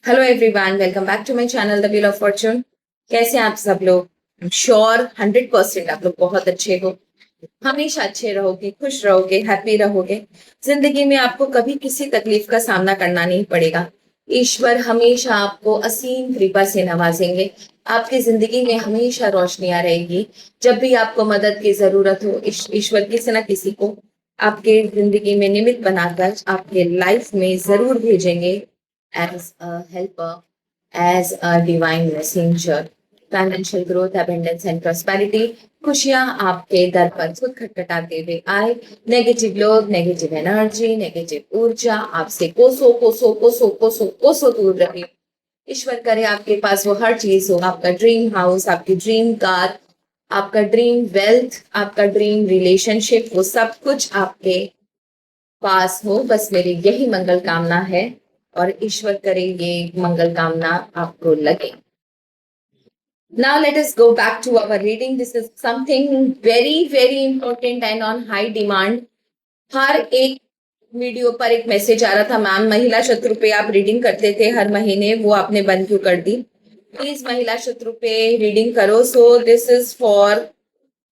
Hello everyone, welcome back to my channel the wheel of fortune. कैसे हैं आप सब लोग? श्योर 100% आप लोग बहुत अच्छे हो, हमेशा अच्छे रहोगे, खुश रहोगे, हैप्पी रहोगे। जिंदगी में आपको कभी किसी तकलीफ का सामना करना नहीं पड़ेगा। ईश्वर हमेशा आपको असीम कृपा से नवाजेंगे। आपकी जिंदगी में हमेशा रोशनियां रहेगी। जब भी आपको मदद की जरूरत हो, ईश्वर किसी ना किसी को आपके जिंदगी में निमित्त बनाकर आपके लाइफ में जरूर भेजेंगे, as a helper, as a divine messenger. Financial growth, abundance and prosperity, खुशियां आपके दर पर खुद खटखटाते हुए आए। नेगेटिव लोग, नेगेटिव एनर्जी, नेगेटिव ऊर्जा आपसे कोसों कोसों कोसों कोसों कोसों दूर रहे। ईश्वर करे आपके पास वो हर चीज हो, आपका ड्रीम हाउस, आपकी ड्रीम कार, आपका ड्रीम वेल्थ, आपका ड्रीम रिलेशनशिप, वो सब कुछ आपके पास हो। बस मेरी यही मंगल कामना है और ईश्वर करे ये मंगल कामना आपको लगे। Now let us go back to our reading. This is something very important and on high demand. हर एक वीडियो पर एक मैसेज आ रहा था, मैम महिला शत्रु पे आप रीडिंग करते थे हर महीने, वो आपने बंद क्यों कर दी? प्लीज महिला शत्रु पे रीडिंग करो। So this is for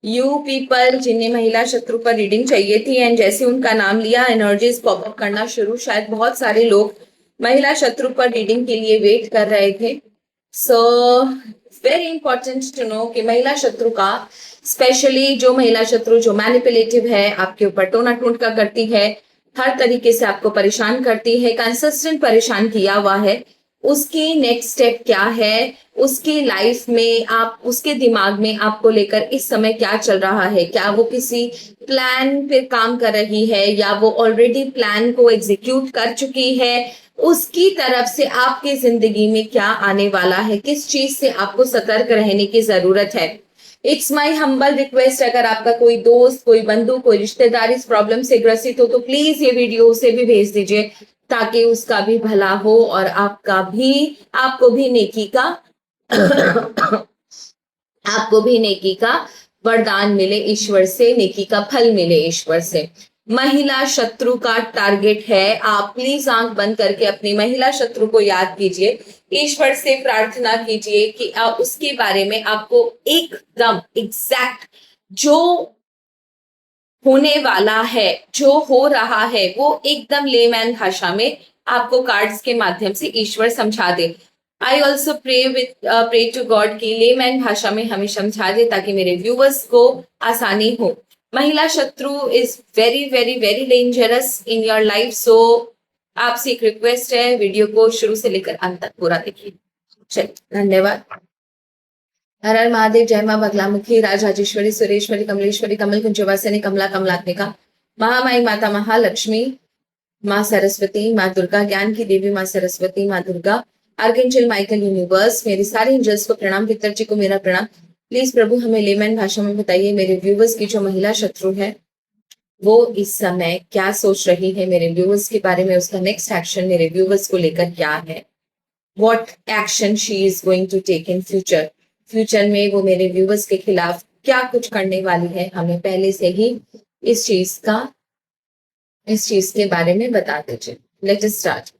you people जिन्हें महिला शत्रु पर रीडिंग चाहिए थी, एंड जैसे उनका नाम लिया एनर्जीज पॉपअप करना शुरू। शायद बहुत सारे लोग महिला शत्रु पर रीडिंग के लिए वेट कर रहे थे। So very important to know कि महिला शत्रु का, स्पेशली जो महिला शत्रु जो मैनिपुलेटिव है, आपके ऊपर टोना टोटका करती है, हर तरीके से आपको परेशान करती है, कंसिस्टेंट परेशान किया हुआ है, उसकी नेक्स्ट स्टेप क्या है, उसकी लाइफ में आप, उसके दिमाग में आपको लेकर इस समय क्या चल रहा है, क्या वो किसी प्लान पे काम कर रही है या वो ऑलरेडी प्लान को एग्जीक्यूट कर चुकी है, उसकी तरफ से आपकी जिंदगी में क्या आने वाला है, किस चीज से आपको सतर्क रहने की जरूरत है। इट्स माई हम्बल रिक्वेस्ट, अगर आपका कोई दोस्त, कोई बंधु, कोई रिश्तेदार इस प्रॉब्लम से ग्रसित हो तो प्लीज ये वीडियो उसे भी भेज दीजिए, ताकि उसका भी भला हो और आपको भी नेकी का आपको भी नेकी का वरदान मिले ईश्वर से, नेकी का फल मिले ईश्वर से। महिला शत्रु का टारगेट है, आप प्लीज आंख बंद करके अपनी महिला शत्रु को याद कीजिए, ईश्वर से प्रार्थना कीजिए कि आप उसके बारे में आपको एकदम एग्जैक्ट जो होने वाला है, जो हो रहा है, वो एकदम लेमैन भाषा में आपको कार्ड्स के माध्यम से ईश्वर समझा दे। I also pray to God की लेमैन भाषा में हमें समझा दे, ताकि मेरे व्यूवर्स को आसानी हो। महिला शत्रु is very dangerous in your life. So आपसे एक रिक्वेस्ट है, वीडियो को शुरू से लेकर अंत तक पूरा देखिए। चलिए, धन्यवाद। हर हर महादेव। जय मां बगलामुखी, राजराजेश्वरी, सुरेश्वरी, कमलेश्वरी, कमल कुंजवासिनी, कमला कमलात्मिका, महामाई माता महालक्ष्मी, माँ सरस्वती, माँ दुर्गा, ज्ञान की देवी माँ सरस्वती, माँ दुर्गा, आर्कएंजल माइकल, यूनिवर्स, मेरे सारे एंजल्स को प्रणाम, पितर जी को मेरा प्रणाम। प्लीज प्रभु हमें लेमैन भाषा में बताइए, मेरे व्यूवर्स की जो महिला शत्रु है वो इस समय क्या सोच रही है मेरे व्यूवर्स के बारे में, उसका नेक्स्ट एक्शन मेरे व्यूवर्स को लेकर क्या है, what action she is going to take in future. Future में वो मेरे व्यूवर्स के खिलाफ क्या कुछ करने वाली है, हमें पहले से ही इस चीज के बारे में बता दीजिए। Let us start.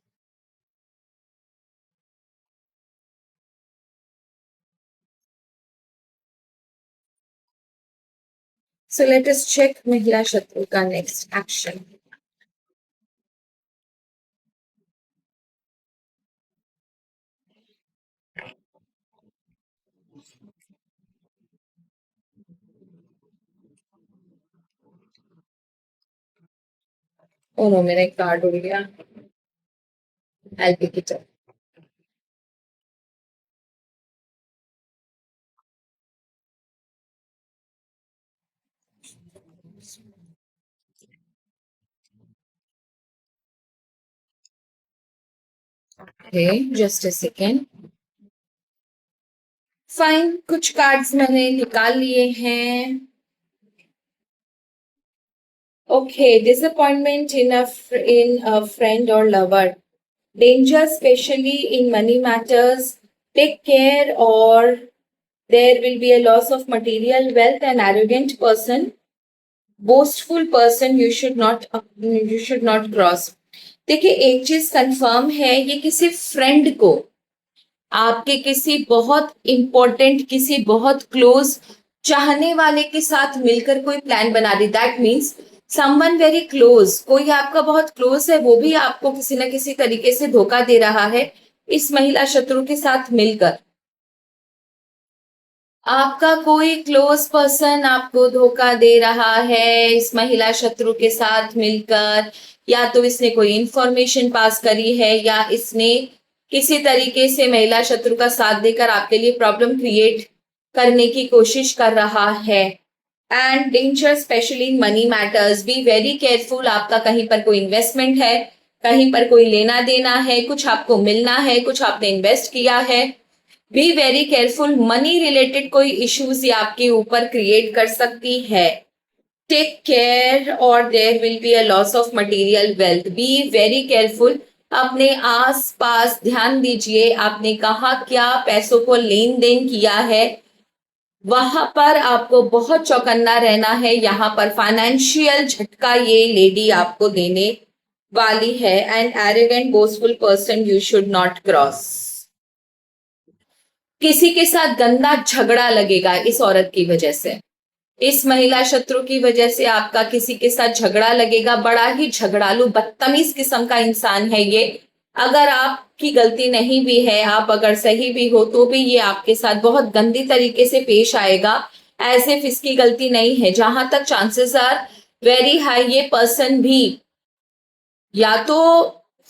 So let us check महिला शत्रु का नेक्स्ट एक्शन। ओ नो, मेरा एक कार्ड उड़ गया। I pick it up. Okay, just a second. Fine, कुछ कार्ड्स मैंने निकाल लिए हैं। Okay, disappointment in a friend or lover. Danger, especially in money matters. Take care, or there will be a loss of material wealth. An arrogant person, boastful person, you should not cross. देखिए एक चीज confirm है, ये किसी friend को, आपके किसी बहुत इंपॉर्टेंट, किसी बहुत क्लोज चाहने वाले के साथ मिलकर कोई प्लान बना रही, that means someone very close, कोई आपका बहुत क्लोज है, वो भी आपको किसी ना किसी तरीके से धोखा दे रहा है इस महिला शत्रु के साथ मिलकर। आपका कोई क्लोज पर्सन आपको धोखा दे रहा है इस महिला शत्रु के साथ मिलकर, या तो इसने कोई इंफॉर्मेशन पास करी है, या इसने किसी तरीके से महिला शत्रु का साथ देकर आपके लिए प्रॉब्लम क्रिएट करने की कोशिश कर रहा है। And danger specially money matters, B very careful. आपका कहीं पर कोई इन्वेस्टमेंट है, कहीं पर कोई लेना देना है, कुछ आपको मिलना है, कुछ आपने इन्वेस्ट किया है, be very careful. Money related कोई इश्यूज ये आपके ऊपर क्रिएट कर सकती है, टेक केयर और there will be a loss of material wealth, be very careful. अपने आस पास ध्यान दीजिए, आपने कहा क्या पैसों को लेन देन किया है, वहां पर आपको बहुत चौकन्ना रहना है। यहाँ पर फाइनेंशियल झटका ये लेडी आपको देने वाली है। And arrogant boastful person you should not cross. किसी के साथ गंदा झगड़ा लगेगा इस औरत की वजह से, इस महिला शत्रु की वजह से आपका किसी के साथ झगड़ा लगेगा। बड़ा ही झगड़ालू बदतमीज किस्म का इंसान है ये। अगर आपकी गलती नहीं भी है, आप अगर सही भी हो, तो भी ये आपके साथ बहुत गंदी तरीके से पेश आएगा, एज इफ इसकी गलती नहीं है। जहां तक चांसेस आर वेरी हाई, ये पर्सन भी या तो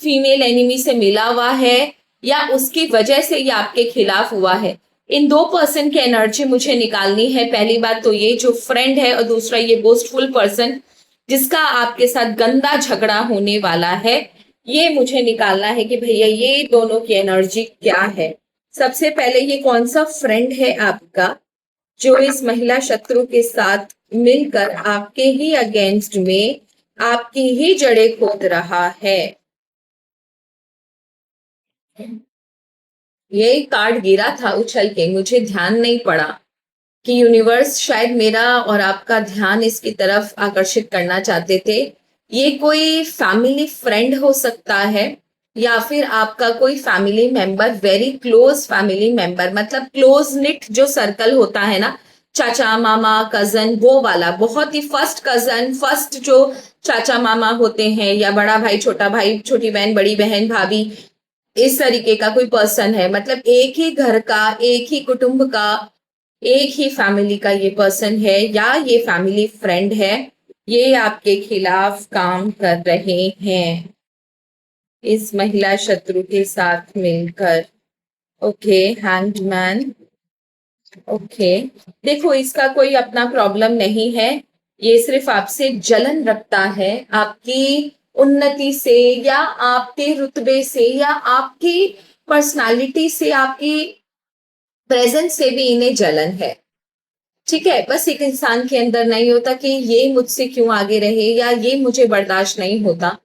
फीमेल एनिमी से मिला हुआ है, या उसकी वजह से ये आपके खिलाफ हुआ है। इन दो पर्सन की एनर्जी मुझे निकालनी है। पहली बात तो ये जो फ्रेंड है, और दूसरा ये बोस्टफुल पर्सन जिसका आपके साथ गंदा झगड़ा होने वाला है, ये मुझे निकालना है कि भैया ये दोनों की एनर्जी क्या है। सबसे पहले ये कौन सा फ्रेंड है आपका जो इस महिला शत्रु के साथ मिलकर आपके ही अगेंस्ट में आपकी ही जड़ें खोद रहा है। ये कार्ड गिरा था उछल के, मुझे ध्यान नहीं पड़ा कि यूनिवर्स शायद मेरा और आपका ध्यान इसकी तरफ आकर्षित करना चाहते थे। ये कोई फैमिली फ्रेंड हो सकता है, या फिर आपका कोई family member, very close family member, मतलब क्लोज निट जो सर्कल होता है ना, चाचा मामा कजन, वो वाला, बहुत ही फर्स्ट कजन, फर्स्ट जो चाचा मामा होते हैं, या बड़ा भाई छोटा भाई, छोटी बहन बड़ी बहन भाभी, इस तरीके का कोई पर्सन है। मतलब एक ही घर का, एक ही कुटुंब का, एक ही फैमिली का ये पर्सन है, या ये फैमिली फ्रेंड है। ये आपके खिलाफ काम कर रहे हैं इस महिला शत्रु के साथ मिलकर। Okay, hangman. ओके, देखो इसका कोई अपना प्रॉब्लम नहीं है, ये सिर्फ आपसे जलन रखता है, आपकी उन्नति से, या आपके रुतबे से, या आपकी पर्सनालिटी से, आपकी प्रेजेंस से भी इन्हें जलन है। ठीक है, बस एक इंसान के अंदर नहीं होता कि ये मुझसे क्यों आगे रहे, या ये मुझे बर्दाश्त नहीं होता।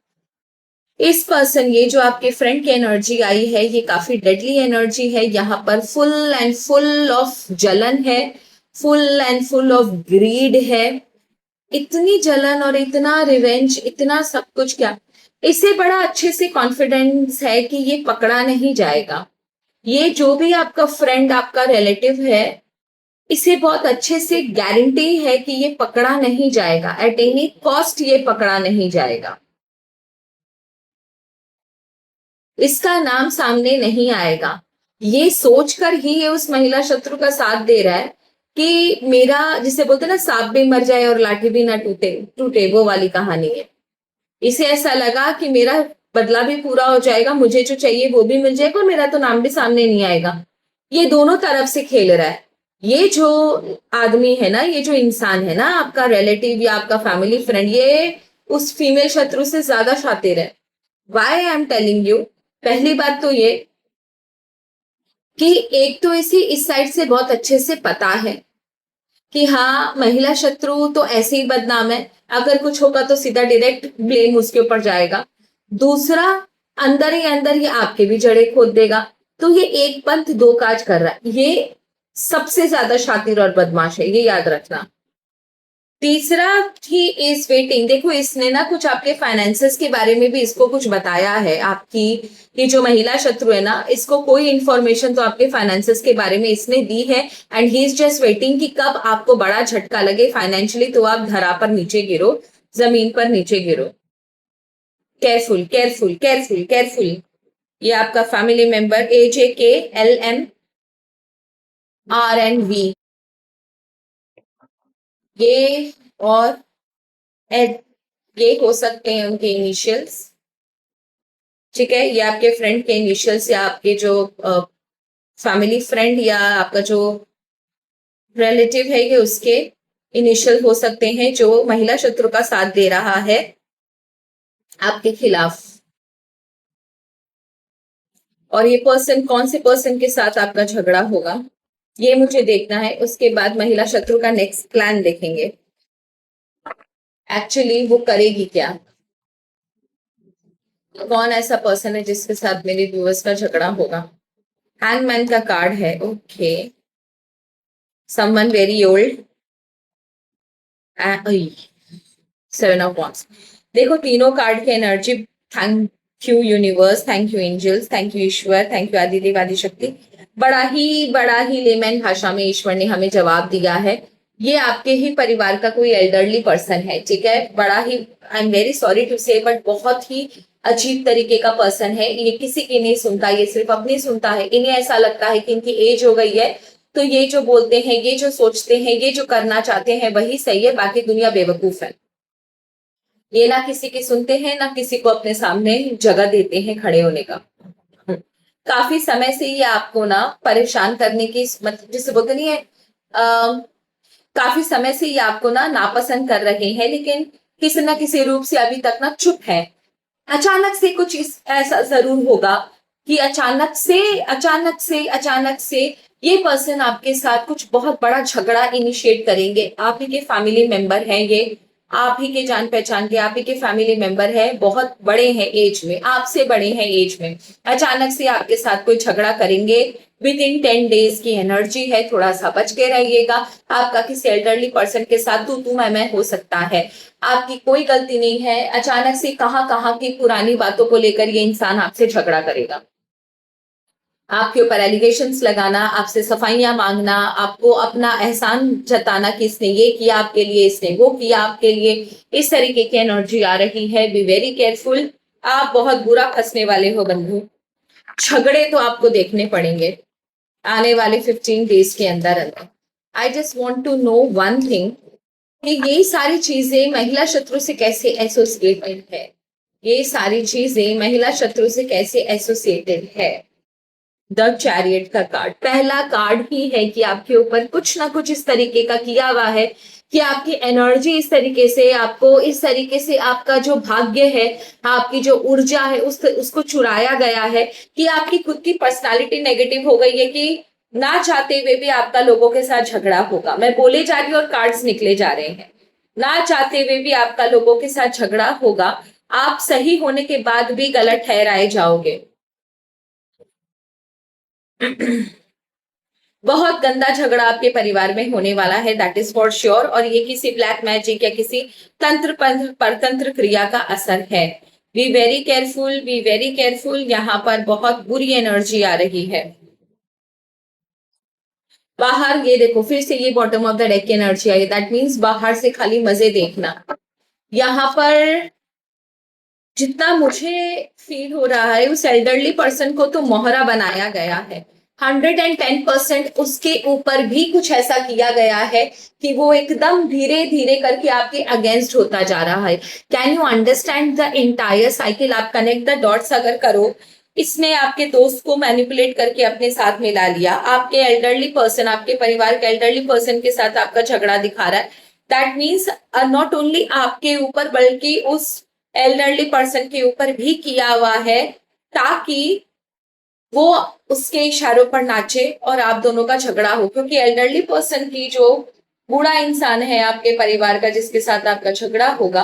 इस पर्सन, ये जो आपके फ्रेंड की एनर्जी आई है, ये काफी डेडली एनर्जी है। यहाँ पर फुल एंड फुल ऑफ जलन है, full and full of greed है। इतनी जलन और इतना रिवेंज, इतना सब कुछ, क्या इससे बड़ा अच्छे से कॉन्फिडेंस है कि ये पकड़ा नहीं जाएगा। ये जो भी आपका फ्रेंड, आपका रिलेटिव है, इसे बहुत अच्छे से गारंटी है कि ये पकड़ा नहीं जाएगा, एट एनी कॉस्ट ये पकड़ा नहीं जाएगा। इसका नाम सामने नहीं आएगा। ये सोचकर ही ये उस महिला शत्रु का साथ दे रहा है कि मेरा, जिसे बोलते हैं ना, सांप भी मर जाए और लाठी भी ना टूटे टूटे, वो वाली कहानी है। इसे ऐसा लगा कि मेरा बदला भी पूरा हो जाएगा, मुझे जो चाहिए वो भी मिल जाएगा, और मेरा तो नाम भी सामने नहीं आएगा। ये दोनों तरफ से खेल रहा है। ये जो आदमी है ना, ये जो इंसान है ना, आपका रिलेटिव या आपका फैमिली फ्रेंड, ये उस फीमेल शत्रु से ज्यादा शातिर है। Why I am telling you, पहली बात तो ये कि एक तो इसी इस साइड से बहुत अच्छे से पता है कि हाँ, महिला शत्रु तो ऐसे ही बदनाम है, अगर कुछ होगा तो सीधा डायरेक्ट ब्लेम उसके ऊपर जाएगा। दूसरा, अंदर ही अंदर ये आपके भी जड़ें खोद देगा। तो ये एक पंथ दो काज कर रहा है। ये सबसे ज्यादा शातिर और बदमाश है, ये याद रखना। तीसरा, ही इज वेटिंग। देखो इसने ना कुछ आपके फाइनेंसेस के बारे में भी इसको कुछ बताया है। आपकी ये जो महिला शत्रु है ना, इसको कोई इंफॉर्मेशन तो आपके फाइनेंसेस के बारे में इसने दी है, and he is just waiting कि कब आपको बड़ा झटका लगे फाइनेंशियली, तो आप धरा पर नीचे गिरो, जमीन पर नीचे गिरो। Careful careful careful careful. ये आपका फैमिली मेंबर, AJKLMRNV, ये और एड, ये हो सकते हैं उनके इनिशियल्स। ठीक है, ये आपके फ्रेंड के इनिशियल्स, या आपके जो फैमिली फ्रेंड या आपका जो रिलेटिव है ये उसके इनिशियल हो सकते हैं, जो महिला शत्रु का साथ दे रहा है आपके खिलाफ। और ये पर्सन, कौन से पर्सन के साथ आपका झगड़ा होगा ये मुझे देखना है, उसके बाद महिला शत्रु का नेक्स्ट प्लान देखेंगे। एक्चुअली वो करेगी क्या, कौन ऐसा पर्सन है जिसके साथ मेरे व्यूअर्स का झगड़ा होगा। हैंगमैन का कार्ड है, okay, someone very old, 7 of wands. देखो तीनों कार्ड की energy, thank you universe, thank you angels, thank you ईश्वर, थैंक यू आदिदेव आदिशक्ति। बड़ा ही लेमैन भाषा में ईश्वर ने हमें जवाब दिया है। ये आपके ही परिवार का कोई एल्डरली पर्सन है, ठीक है, बड़ा ही, I am very sorry to say, but बहुत ही अजीब तरीके का पर्सन है ये। किसी की नहीं सुनता, ये सिर्फ अपनी सुनता है। इन्हें ऐसा लगता है कि इनकी एज हो गई है, तो ये जो बोलते हैं, ये जो सोचते हैं, ये जो करना चाहते हैं वही सही है, बाकी दुनिया बेवकूफ है। ये ना किसी की सुनते हैं, ना किसी को अपने सामने जगह देते हैं खड़े होने का। काफी समय से ये आपको ना परेशान करने की, मतलब जिसे बोलते नहीं है, काफी समय से ये आपको ना नापसंद कर रहे हैं, लेकिन किसी ना किसी रूप से अभी तक ना चुप है। अचानक से कुछ ऐसा जरूर होगा कि अचानक से ये पर्सन आपके साथ कुछ बहुत बड़ा झगड़ा इनिशिएट करेंगे। आप ही के फैमिली मेंबर हैं ये, आप ही के जान पहचान के, आप ही के फैमिली मेंबर है, बहुत बड़े हैं एज में, आपसे बड़े हैं एज में। अचानक से आपके साथ कोई झगड़ा करेंगे। विद इन 10 डेज की एनर्जी है, थोड़ा सा बच के रहिएगा। आपका किसी एल्डरली पर्सन के साथ तू मैं हो सकता है, आपकी कोई गलती नहीं है। अचानक से कहाँ कहाँ की पुरानी बातों को लेकर ये इंसान आपसे झगड़ा करेगा, आपके ऊपर एलिगेशंस लगाना, आपसे सफाइयां मांगना, आपको अपना एहसान जताना कि इसने ये किया आपके लिए, इसने वो किया आपके लिए। इस तरीके की एनर्जी आ रही है। बी वेरी केयरफुल, आप बहुत बुरा फंसने वाले हो बंधु। झगड़े तो आपको देखने पड़ेंगे आने वाले 15 डेज के अंदर अंदर। I just want to know one thing, कि ये सारी चीजें महिला शत्रु से कैसे एसोसिएटेड है, ये सारी चीजें महिला शत्रु से कैसे एसोसिएटेड है। द चैरियट का कार्ड, पहला कार्ड ही है कि आपके ऊपर कुछ ना कुछ इस तरीके का किया हुआ है, कि आपकी एनर्जी इस तरीके से, आपको इस तरीके से आपका जो भाग्य है, आपकी जो ऊर्जा है, उसको चुराया गया है, कि आपकी खुद की पर्सनालिटी नेगेटिव हो गई है, कि ना चाहते हुए भी आपका लोगों के साथ झगड़ा होगा। मैं बोले जा रही हूँ और कार्ड्स निकले जा रहे हैं। ना चाहते हुए भी आपका लोगों के साथ झगड़ा होगा, आप सही होने के बाद भी गलत ठहराए जाओगे। बहुत गंदा झगड़ा आपके परिवार में होने वाला है, दैट इज फॉर श्योर। और ये किसी ब्लैक मैजिक या किसी तंत्र परतंत्र क्रिया का असर है। Be very careful, B very careful. यहाँ पर बहुत बुरी एनर्जी आ रही है। बाहर ये देखो, फिर से ये बॉटम ऑफ द डेक की एनर्जी आई, दैट मीन्स बाहर से खाली मजे देखना। यहाँ पर जितना मुझे फील हो रहा है, उस एल्डरली पर्सन को तो मोहरा बनाया गया है। 110% उसके ऊपर भी कुछ ऐसा किया गया है कि वो एकदम धीरे धीरे करके आपके अगेंस्ट होता जा रहा है। Can you understand the entire cycle? आप कनेक्ट द डॉट्स अगर करो, इसने आपके दोस्त को मैनिपुलेट करके अपने साथ मिला लिया, आपके एल्डरली पर्सन, आपके परिवार के एल्डरली पर्सन के साथ आपका झगड़ा दिखा रहा है। दैट मीन्स नॉट ओनली आपके ऊपर बल्कि उस एल्डरली पर्सन के ऊपर भी किया हुआ है, ताकि वो उसके इशारों पर नाचे और आप दोनों का झगड़ा हो। क्योंकि एल्डरली पर्सन की जो बूढ़ा इंसान है आपके परिवार का, जिसके साथ आपका झगड़ा होगा,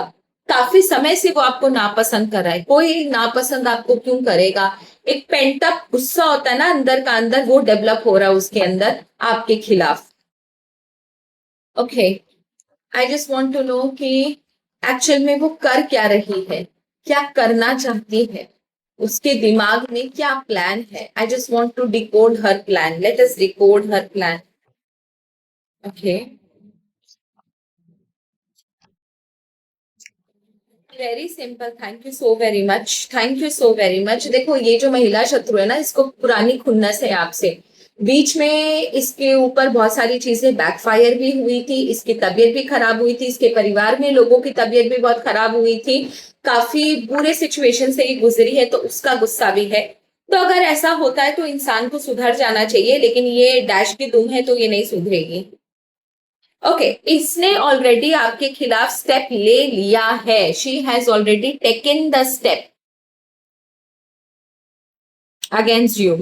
काफी समय से वो आपको नापसंद कर रहा है। कोई नापसंद आपको क्यों करेगा? एक पेंटअप गुस्सा होता है ना अंदर का अंदर, वो डेवलप हो रहा है उसके अंदर आपके खिलाफ। Okay, I just want to know कि एक्चुअल में वो कर क्या रही है, क्या करना चाहती है, उसके दिमाग में क्या प्लान है. I just want to decode her plan. Let us decode her plan. Okay. Very simple. Thank you so very much. Thank you so very much. देखो ये जो महिला शत्रु है ना, इसको पुरानी खुन्नस है आपसे. बीच में इसके ऊपर बहुत सारी चीजें बैकफायर भी हुई थी, इसकी तबीयत भी खराब हुई थी, इसके परिवार में लोगों की तबीयत भी बहुत खराब हुई थी, काफी बुरे सिचुएशन से ये गुजरी है, तो उसका गुस्सा भी है. तो अगर ऐसा होता है तो इंसान को सुधर जाना चाहिए, लेकिन ये डैश की दुम है तो ये नहीं सुधरेगी. ओके. इसने ऑलरेडी आपके खिलाफ स्टेप ले लिया है. She has already taken the step against you.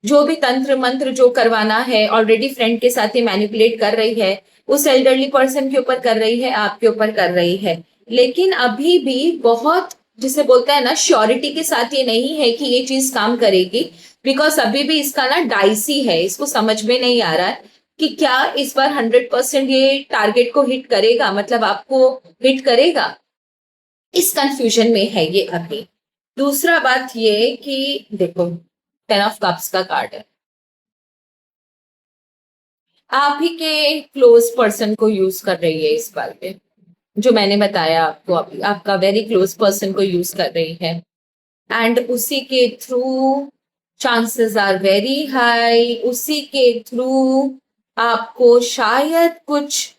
जो भी तंत्र मंत्र जो करवाना है ऑलरेडी फ्रेंड के साथ ही मैनिपुलेट कर रही है, उस एल्डरली पर्सन के ऊपर कर रही है, आपके ऊपर कर रही है. लेकिन अभी भी बहुत, जिसे बोलता है ना, श्योरिटी के साथ ये नहीं है कि ये चीज काम करेगी. बिकॉज अभी भी इसका ना डाइसी है, इसको समझ में नहीं आ रहा है कि क्या इस बार 100% ये टारगेट को हिट करेगा, मतलब आपको हिट करेगा. इस कंफ्यूजन में है ये अभी. दूसरा बात ये कि देखो, 10 ऑफ कप्स का कार्ड है. आप ही के क्लोज पर्सन को यूज कर रही है इस बार पे, जो मैंने बताया आपको. अभी आपका वेरी क्लोज पर्सन को यूज कर रही है. एंड उसी के through, chances are very high, उसी के थ्रू आपको शायद कुछ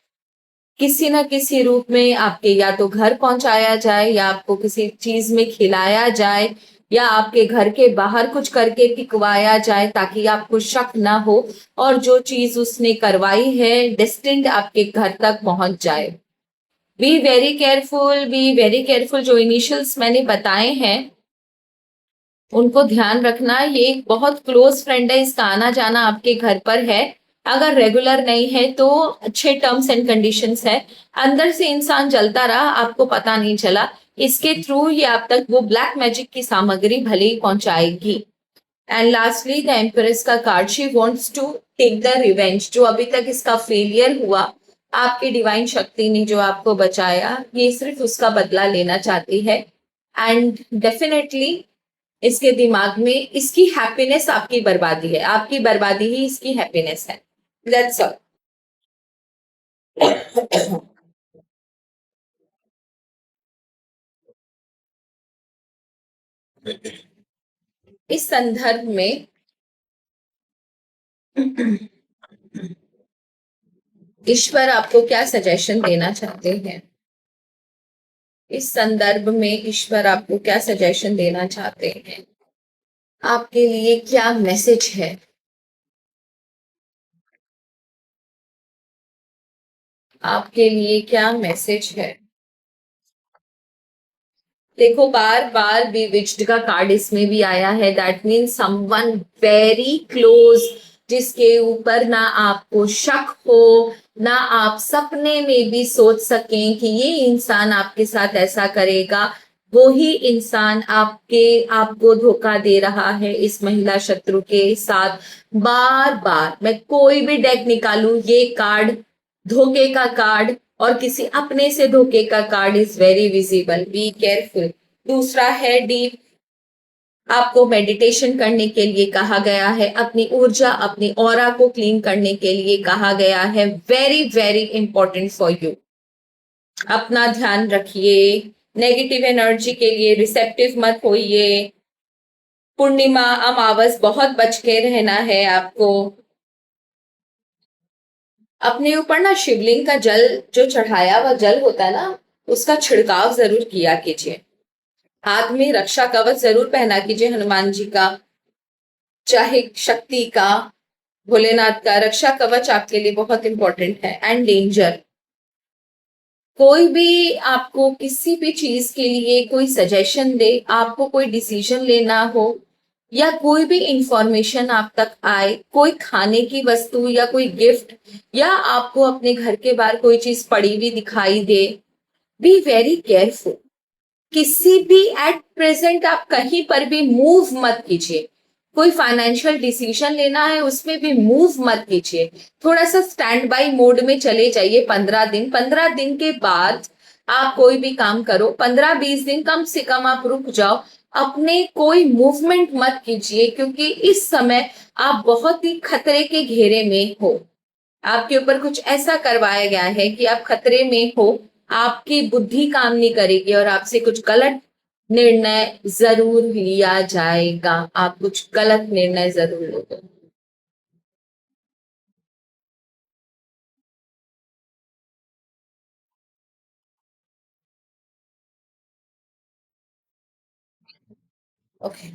किसी ना किसी रूप में आपके या तो घर पहुंचाया जाए, या आपको किसी चीज में खिलाया जाए, या आपके घर के बाहर कुछ करके टिकवाया जाए ताकि आपको शक ना हो, और जो चीज उसने करवाई है डेस्टिन्ड आपके घर तक पहुंच जाए. B very careful, B very careful. जो इनिशियल्स मैंने बताए हैं उनको ध्यान रखना. ये एक बहुत क्लोज फ्रेंड है, इसका आना जाना आपके घर पर है. अगर रेगुलर नहीं है तो अच्छे टर्म्स एंड कंडीशंस है. अंदर से इंसान जलता रहा, आपको पता नहीं चला. इसके थ्रू ही आप तक वो ब्लैक मैजिक की सामग्री भले ही पहुंचाएगी. एंड लास्टली द एम्प्रेस का card. She wants to take the revenge. जो अभी तक इसका फेलियर हुआ, आपकी डिवाइन शक्ति ने जो आपको बचाया, ये सिर्फ उसका बदला लेना चाहती है. एंड डेफिनेटली इसके दिमाग में इसकी हैप्पीनेस आपकी बर्बादी है, आपकी बर्बादी ही इसकी हैप्पीनेस है. That's all. इस संदर्भ में ईश्वर आपको क्या सजेशन देना चाहते हैं? इस संदर्भ में ईश्वर आपको क्या सजेशन देना चाहते हैं? आपके लिए क्या मैसेज है? आपके लिए क्या मैसेज है? देखो, बार बार बीविच्ड का कार्ड इसमें भी आया है. That means someone very close, जिसके ऊपर ना आपको शक हो, ना आप सपने में भी सोच सकें कि ये इंसान आपके साथ ऐसा करेगा. वो ही इंसान आपको धोखा दे रहा है इस महिला शत्रु के साथ. बार बार मैं कोई भी डेक निकालूं, ये कार्ड धोखे का कार्ड और किसी अपने से धोखे का card is very visible. Be careful. दूसरा है डीप. आपको मेडिटेशन करने के लिए कहा गया है, अपनी ऊर्जा, अपनी ऑरा को क्लीन करने के लिए कहा गया है. Very very important for you. अपना ध्यान रखिए. नेगेटिव एनर्जी के लिए रिसेप्टिव मत होइए. पूर्णिमा अमावस बहुत बच के रहना है आपको. अपने ऊपर ना शिवलिंग का जल जो चढ़ाया हुआ जल होता है ना, उसका छिड़काव जरूर किया कीजिए. हाथ में रक्षा कवच जरूर पहना कीजिए हनुमान जी का, चाहे शक्ति का, भोलेनाथ का. रक्षा कवच आपके लिए बहुत इंपॉर्टेंट है. And danger. कोई भी आपको किसी भी चीज के लिए कोई सजेशन दे, आपको कोई डिसीजन लेना हो, या कोई भी इंफॉर्मेशन आप तक आए, कोई खाने की वस्तु या कोई गिफ्ट, या आपको अपने घर के बाहर कोई चीज पड़ी हुई दिखाई दे, बी वेरी केयरफुल. किसी भी एट प्रेजेंट आप कहीं पर भी मूव मत कीजिए. कोई फाइनेंशियल डिसीजन लेना है उसमें भी मूव मत कीजिए, थोड़ा सा स्टैंड बाय मोड में चले जाइए 15 दिन। 15 दिन के बाद आप कोई भी काम करो, 15-20 दिन कम से कम आप रुक जाओ, अपने कोई मूवमेंट मत कीजिए, क्योंकि इस समय आप बहुत ही खतरे के घेरे में हो। आपके ऊपर कुछ ऐसा करवाया गया है कि आप खतरे में हो, आपकी बुद्धि काम नहीं करेगी और आपसे कुछ गलत निर्णय जरूर लिया जाएगा, आप कुछ गलत निर्णय जरूर लोगे। ओके,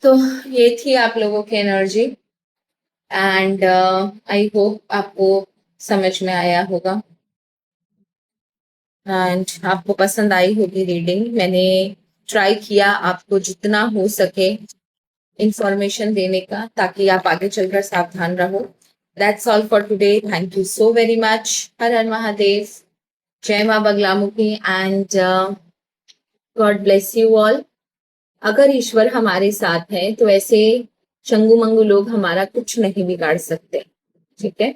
तो ये थी आप लोगों की एनर्जी, एंड आई होप आपको समझ में आया होगा एंड आपको पसंद आई होगी रीडिंग। मैंने ट्राई किया आपको जितना हो सके इंफॉर्मेशन देने का, ताकि आप आगे चलकर सावधान रहो। That's all for today, thank you so very much. Har Har Mahadev, जय माँ Baglamukhi, and God bless you all. अगर ईश्वर हमारे साथ है तो ऐसे चंगू मंगू लोग हमारा कुछ नहीं बिगाड़ सकते, ठीक है।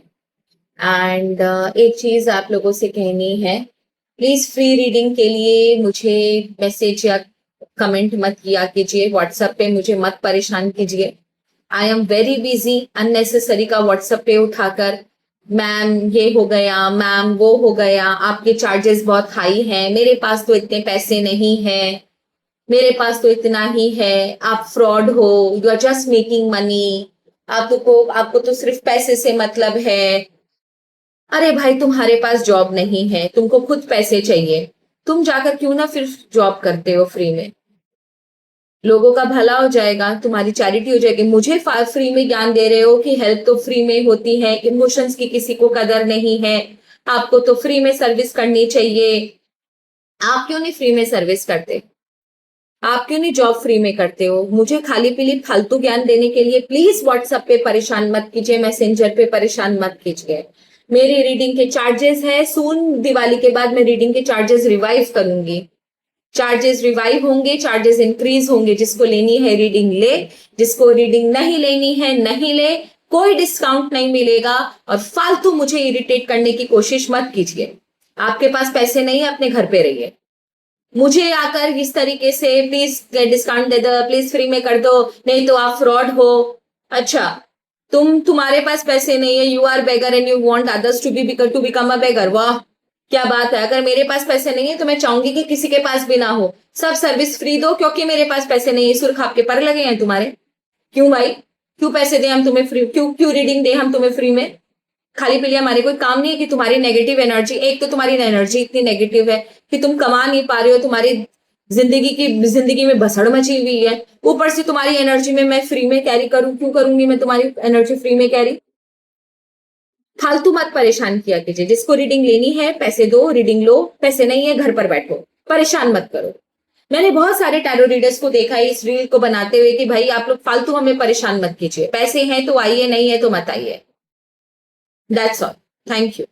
एंड एक चीज आप लोगों से कहनी है, प्लीज फ्री रीडिंग के लिए मुझे मैसेज या कमेंट मत किया कीजिए, व्हाट्सएप पे मुझे मत परेशान कीजिए। आई एम वेरी बिजी, अननेसेसरी का व्हाट्सएप पे उठाकर मैम ये हो गया, मैम वो हो गया, आपके चार्जेस बहुत हाई हैं, मेरे पास तो इतने पैसे नहीं है, मेरे पास तो इतना ही है, आप फ्रॉड हो, you are just making money, आपको तो सिर्फ पैसे से मतलब है। अरे भाई, तुम्हारे पास जॉब नहीं है, तुमको खुद पैसे चाहिए, तुम जाकर क्यों ना फिर जॉब करते हो फ्री में, लोगों का भला हो जाएगा, तुम्हारी चैरिटी हो जाएगी। मुझे फ्री में ज्ञान दे रहे हो कि हेल्प तो फ्री में होती है, इमोशंस की किसी को कदर नहीं है, आपको तो फ्री में सर्विस करनी चाहिए। आप क्यों नहीं फ्री में सर्विस करते, आप क्यों नहीं जॉब फ्री में करते हो? मुझे खाली पीली फालतू ज्ञान देने के लिए प्लीज व्हाट्सएप पे परेशान मत कीजिए, मैसेंजर पे परेशान मत कीजिए। मेरी रीडिंग के चार्जेस है, सून दिवाली के बाद मैं रीडिंग के चार्जेस रिवाइव करूंगी, चार्जेस रिवाइव होंगे, चार्जेस इंक्रीज होंगे। जिसको लेनी है रीडिंग ले, जिसको रीडिंग नहीं लेनी है नहीं ले, कोई डिस्काउंट नहीं मिलेगा। और फालतू मुझे इरिटेट करने की कोशिश मत कीजिए। आपके पास पैसे नहीं है, अपने घर पे रहिए, मुझे आकर इस तरीके से प्लीज डिस्काउंट दे दो, प्लीज फ्री में कर दो, नहीं तो आप फ्रॉड हो। अच्छा, तुम्हारे पास पैसे नहीं है, you are beggar and you want others to become a beggar, वाह क्या बात है। अगर मेरे पास पैसे नहीं है तो मैं चाहूंगी कि किसी के पास भी ना हो, सब सर्विस फ्री दो, क्योंकि मेरे पास पैसे नहीं है। सुर्ख आपके पर लगे हैं तुम्हारे, क्यों भाई, क्यों पैसे दें हम तुम्हें फ्री, क्यों क्यों रीडिंग दें हम तुम्हें फ्री में? खाली पीली हमारे कोई काम नहीं है कि तुम्हारी नेगेटिव एनर्जी, एक तो तुम्हारी एनर्जी इतनी नेगेटिव है कि तुम कमा नहीं पा रहे हो, तुम्हारी जिंदगी में भसड़ मची हुई है, ऊपर से तुम्हारी एनर्जी में मैं फ्री में कैरी करूं, क्यों करूंगी मैं तुम्हारी एनर्जी फ्री में कैरी? फालतू मत परेशान किया कीजिए, जिसको रीडिंग लेनी है पैसे दो, रीडिंग लो, पैसे नहीं है घर पर बैठो, परेशान मत करो। मैंने बहुत सारे टैरो रीडर्स को देखा है इस रील को बनाते हुए कि भाई आप लोग फालतू हमें परेशान मत कीजिए, पैसे हैं तो आइए, नहीं है तो मत आइए। That's all, thank you.